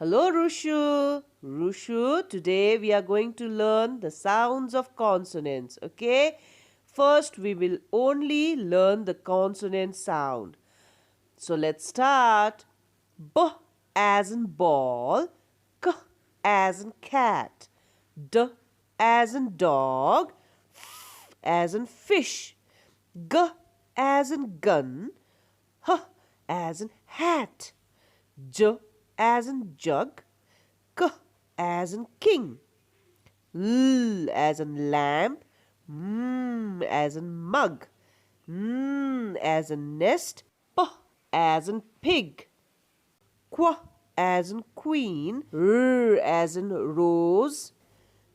Hello, Rushu. Rushu, today we are going to learn the sounds of consonants, okay? First, we will only learn the consonant sound. So let's start. B as in ball, K as in cat, D as in dog, F as in fish, G as in gun, H as in hat, J as in jug, K as in king, L as in lamp, M as in mug, N as in nest, P as in pig, Qu as in queen, R as in rose,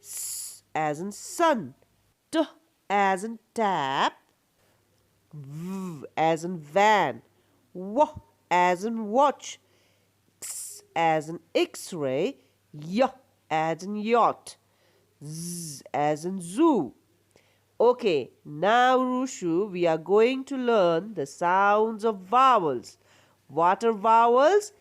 S as in sun, T as in tap, V as in van, W as in watch, X as in X-ray, Y as in yacht, Z as in zoo. Okay, now Rushu, we are going to learn the sounds of vowels. What are vowels?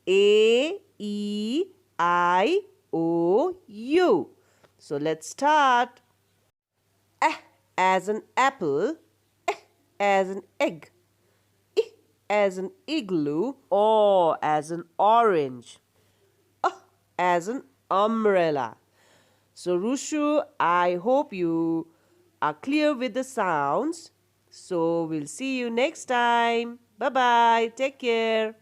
A, E, I, O, U. So let's start. A as an apple, E as an egg, I as an igloo, O as an orange, A as an umbrella. So Rushu, I hope you are clear with the sounds. So we'll see you next time. Bye bye. Take care.